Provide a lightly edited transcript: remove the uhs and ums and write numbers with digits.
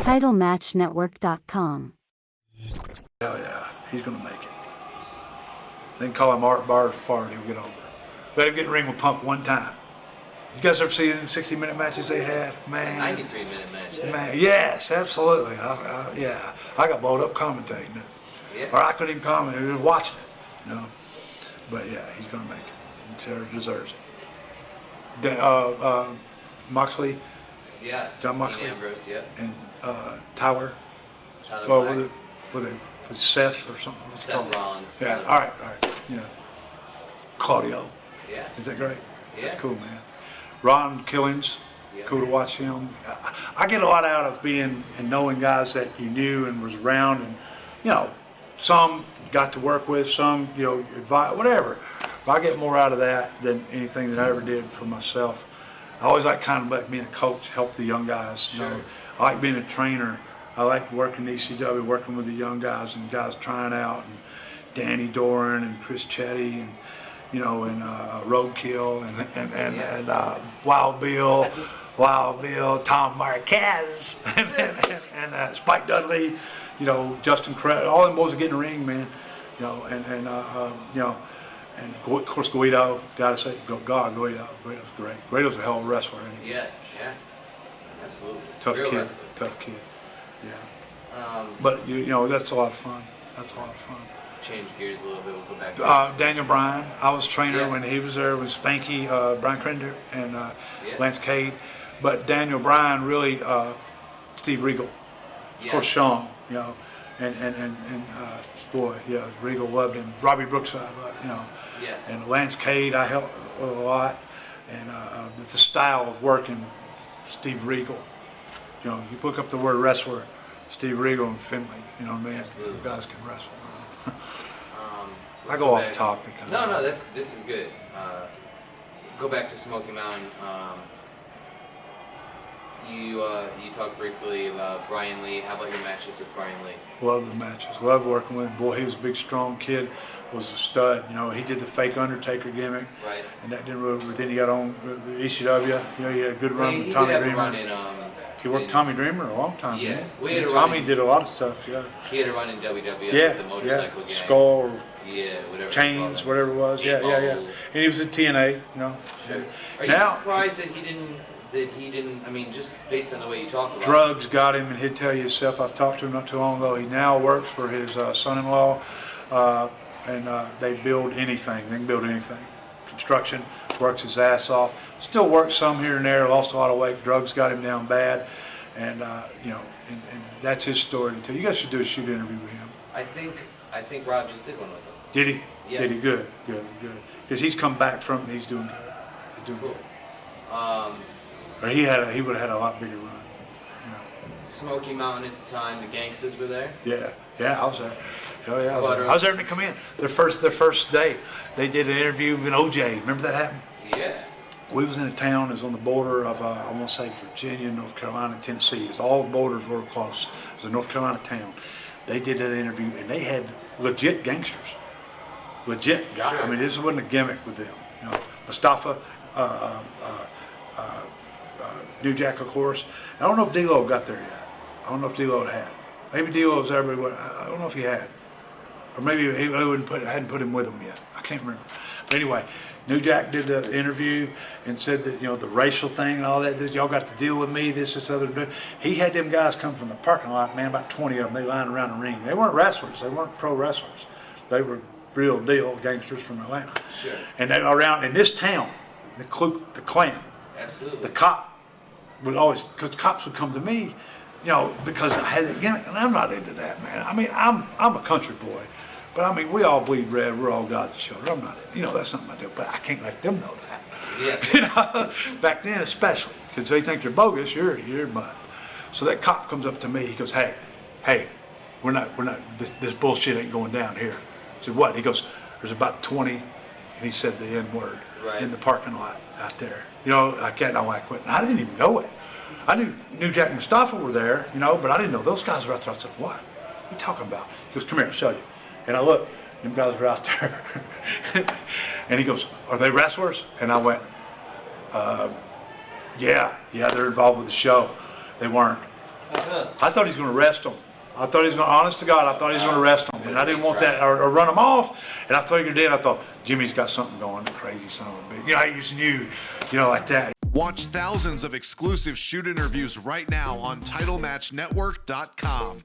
TitleMatchNetwork.com. Hell yeah, he's going to make it. They can call him Art Bar Fart, he'll get over it. Let him get in the ring with Punk one time. You guys ever see them 60-minute matches they had? Man. 93-minute match. Man, yes, absolutely. Yeah, I got blowed up commentating it. Yeah. Or I couldn't even comment, I was watching it, you know. But yeah, he's going to make it. He deserves it. Moxley. Yeah. John Moxley. Dean Ambrose, yeah. And Tyler. Tyler Well, Black. with Seth or something. What's it Seth called? Rollins. Yeah, Tyler. all right. Yeah. Claudio. Yeah. Is that great? Yeah. That's cool, man. Ron Killings, Yeah. cool to watch him. I get a lot out of being and knowing guys that you knew and was around, and you know, some got to work with, some advise, whatever. But I get more out of that than anything that I ever did for myself. I always like kind of like being a coach, help the young guys. You know, I like being a trainer. I like working ECW, working with the young guys and guys trying out, and Danny Doran and Chris Chetty and Roadkill and Wild Bill, Tom Marquez, and Spike Dudley, Justin Crowder, all them boys are getting in the ring, man, and of course Guido, gotta say, Guido's great. Guido's a hell of a wrestler, isn't he? Yeah, absolutely. Tough Real kid, wrestler. tough kid, yeah. But that's a lot of fun. change gears a little bit. We'll go back to Daniel Bryan. I was trainer Yeah. when he was there with Spanky, Brian Crender, and Yeah. Lance Cade. But Daniel Bryan really, Steve Regal, of course Sean, and boy, yeah, Regal loved him. Robbie Brookside, Yeah. and Lance Cade I helped with a lot, and the style of working, Steve Regal. You look up the word wrestler, Steve Regal and Finley. You know what I mean? Absolutely. The guys can wrestle, man. I Let's go off back. topic. No, this is good. Go back to Smoky Mountain. You talked briefly about Brian Lee. How about your matches with Brian Lee? Love the matches. Love working with him. Boy, he was a big, strong kid. Was a stud. He did the fake Undertaker gimmick. Right. And that didn't really. Then he got on the ECW. He had a good run He with Tommy did have a Dreamer. run in, He worked Tommy Dreamer a long time. Yeah. didn't he? We had a Tommy run in- did a lot of stuff. Yeah. He had a run in WWE Yeah. with the motorcycle gang. Skull, Yeah, whatever. chains, they call whatever it was. it. Yeah. Eight-ball. And he was at TNA. Sure. Are you Now- surprised that he didn't? I mean, just based on the way you talk about it. Drugs got him, and he'd tell you, Seth, I've talked to him not too long ago. He now works for his son-in-law, and they build anything. They can build anything. Construction, works his ass off. Still works some here and there, lost a lot of weight. Drugs got him down bad, and and that's his story to tell. You guys should do a shoot interview with him. I think Rob just did one with him. Did he? Yeah. Did he? Good. Because he's come back from, he's doing good. He's doing Cool. good. Or he would have had a lot bigger run. Smoky Mountain at the time, the Gangstas were there. Yeah, I was there. Oh yeah, How about I was there when they come in. Their first day, they did an interview with OJ. Remember that happened? Yeah. We was in a town. It was on the border of I want to say Virginia, North Carolina, and Tennessee. It's all borders were close. It was a North Carolina town. They did that interview, and they had legit gangsters, legit guys. Sure. I mean, this wasn't a gimmick with them. Mustafa. New Jack, of course. I don't know if D-Lo got there yet. I don't know if D-Lo had. Maybe D-Lo was there, but I don't know if he had. Or maybe he hadn't put him with him yet. I can't remember. But anyway, New Jack did the interview and said that, the racial thing and all that y'all got to deal with me, this, other. He had them guys come from the parking lot, man, about 20 of them. They lined around the ring. They weren't wrestlers. They weren't pro wrestlers. They were real deal gangsters from Atlanta. Sure. And they around in this town, the Klan, Absolutely. the cop would always, because cops would come to me, because I had that gimmick, and I'm not into that, man. I mean, I'm a country boy, but I mean, we all bleed red. We're all God's children. I'm not, that's not my deal. But I can't let them know that. Yeah. Back then especially, because they think they're bogus. You're mud. So that cop comes up to me. He goes, hey, we're not. This bullshit ain't going down here. I said, what? He goes, there's about 20, and he said the N-word in the parking lot out there. I can't know why I quit. And I didn't even know it. I knew New Jack and Mustafa were there, but I didn't know those guys were out there. I said, what? What are you talking about? He goes, come here, I'll show you. And I look, them guys were out there. And he goes, are they wrestlers? And I went, yeah, they're involved with the show. They weren't. I thought he was going to arrest him. I thought he was going to, honest to God, I thought he was going to arrest him. And I didn't want that, or run him off. And I figured then, I thought, Jimmy's got something going, the crazy son of a bitch. You know, I just knew, like that. Watch thousands of exclusive shoot interviews right now on TitleMatchNetwork.com.